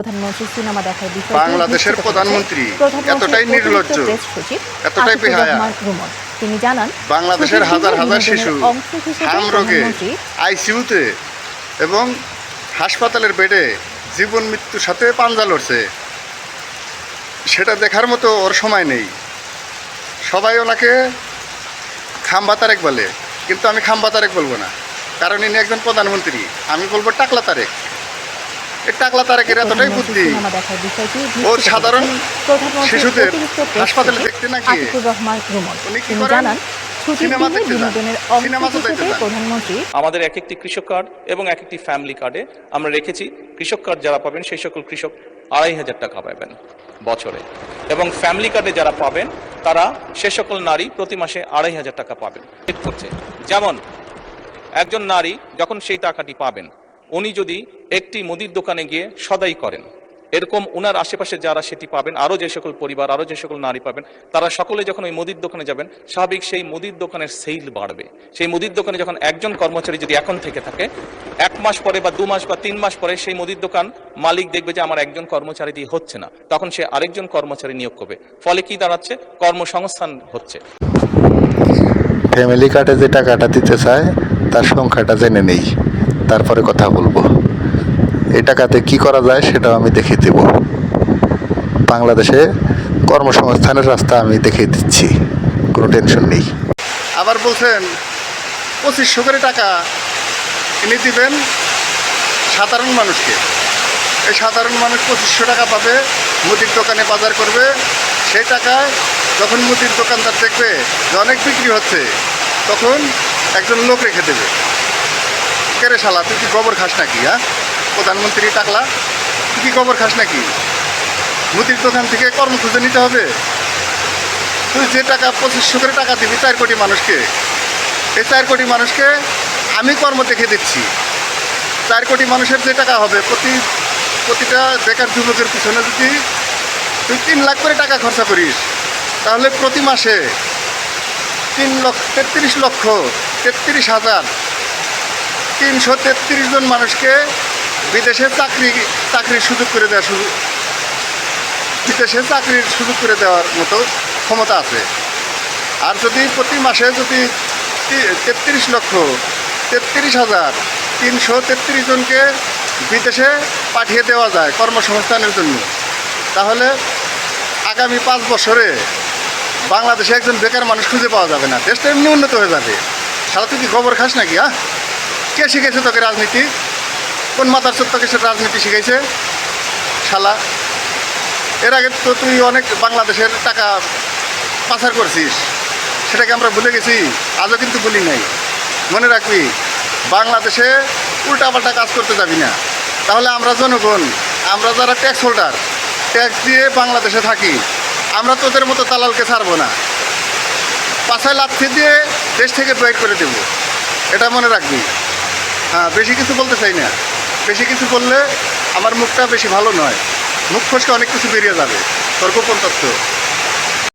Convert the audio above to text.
প্রধানমন্ত্রী সিনেমা দেখার বিষয়টি বাংলাদেশের প্রধানমন্ত্রী এতটাই নির্লজ্জ, এতটাই বেহায়া। তিনি জানান, বাংলাদেশের হাজার হাজার শিশু হাম রোগে আইসিইউতে এবং হাসপাতালের বেডে জীবন মৃত্যুর সাথে পাঞ্জা লড়ছে, সেটা দেখার মতো ওর সময় নেই। সবাই ওনাকে খাম্বা তারেক বলে, কিন্তু আমি খাম্বা তারেক বলবো না, কারণ ইনি একজন প্রধানমন্ত্রী। আমি বলবো টাকলা তারেক। এই টাকলা তারেকের এতটাই বুদ্ধি, ও সাধারণ শিশুদের হাসপাতালে দেখতে না গিয়ে উনি কি করেন, সিনেমা দেখতে যান। প্রধানমন্ত্রী আমাদের এক একটি কৃষক কার্ড এবং এক একটি ফ্যামিলি কার্ডে আমরা রেখেছি কৃষক কার্ড যারা পাবেন সেই সকল কৃষক ২৫০০ টাকা পাবেন বছরে, এবং ফ্যামিলি কার্ডে যারা পাবেন তারা সে সকল নারী প্রতি মাসে ২৫০০ টাকা পাবেন। যেমন একজন নারী যখন সেই টাকাটি পাবেন, উনি যদি একটি মুদির দোকানে গিয়ে সদাই করেন, এরকম উনার আশেপাশে যারা সেটি পাবেন, আরও যে সকল পরিবার, আরও যে সকল নারী পাবেন, তারা সকলে যখন ওই মুদির দোকানে যাবেন, স্বাভাবিক সেই মুদির দোকানের সেল বাড়বে। সেই মুদির দোকানে যখন একজন কর্মচারী যদি এখন থেকে থাকে, ১ মাস পরে বা ২ মাস বা ৩ মাস পরে সেই মুদির দোকান মালিক দেখবে যে আমার একজন কর্মচারী দিয়ে হচ্ছে না, তখন সে আরেকজন কর্মচারী নিয়োগ করবে। ফলে কি দাঁড়াচ্ছে? কর্মসংস্থান হচ্ছে। ফ্যামিলি কার্ডে যে টাকাটা দিতে চায় তার সংখ্যাটা জেনে নেই, তারপরে কথা বলবো। এই টাকাতে কি করা যায় সেটাও আমি দেখিয়ে দেব। বাংলাদেশে কর্মসংস্থানের রাস্তা আমি দেখিয়ে দিচ্ছি, কোনো টেনশন নেই। আবার বলছেন ২৫০০ করে টাকা এনে দিবেন সাধারণ মানুষকে। এই সাধারণ মানুষ ২৫০০ টাকা পাবে, মুদির দোকানে বাজার করবে। সেই টাকায় যখন মুদির দোকানদার দেখবে যে অনেক বিক্রি হচ্ছে, তখন একজন লোক রেখে দেবে। কেরে শালা, তুই কি গোবর খাস নাকি? হ্যাঁ, প্রধানমন্ত্রী টাকলা, তুই কি গোবর খাস নাকি? মুদির দোকান থেকে কর্ম খুঁজে নিতে হবে। তুই যে টাকা ২৫০০ করে টাকা দিবি ৪ কোটি মানুষকে, এই ৪ কোটি মানুষকে আমি কর্ম দেখে দিচ্ছি। ৪ কোটি মানুষের যে টাকা হবে, প্রতিটা বেকার যুবকের পিছনে যদি তুই ৩ লাখ করে টাকা খরচা করিস, তাহলে প্রতি মাসে ৩৩,৩৩,৩৩ জন মানুষকে বিদেশে চাকরির সুযোগ করে দেওয়া, বিদেশে চাকরির সুযোগ করে দেওয়ার মতো ক্ষমতা আছে। আর যদি প্রতি মাসে যদি ৩৩,৩৩,৩৩ জনকে বিদেশে পাঠিয়ে দেওয়া যায় কর্মসংস্থানের জন্য, তাহলে আগামী ৫ বছরে বাংলাদেশে একজন বেকার মানুষ খুঁজে পাওয়া যাবে না, দেশটা এমনি উন্নত হয়ে যাবে। শালা, তুই কি খবর খাস নাকি? হ্যাঁ, কে শিখেছে তোকে রাজনীতি? কোন মাথার চোখ তোকে সে রাজনীতি শিখেছে শালা? এর আগে তো তুই অনেক বাংলাদেশের টাকা পাচার করছিস, সেটাকে আমরা ভুলে গেছি, আজও কিন্তু ভুলি নাই। মনে রাখবি, বাংলাদেশে উল্টাপাল্টা কাজ করতে যাবি না, তাহলে আমরা জনগণ, আমরা যারা ট্যাক্স হোল্ডার, ট্যাক্স দিয়ে বাংলাদেশে থাকি, আমরা তোদের মতো দালালকে ছাড়বো না, পাছায় লাথি দিয়ে দেশ থেকে বের করে দেব, এটা মনে রাখবি। হ্যাঁ, বেশি কিছু বলতে চাই না, বেশি কিছু বললে আমার মুখটা বেশি ভালো নয়, মুখ ফসকে অনেক কিছু বেরিয়ে যাবে, তোর গোপন তথ্য।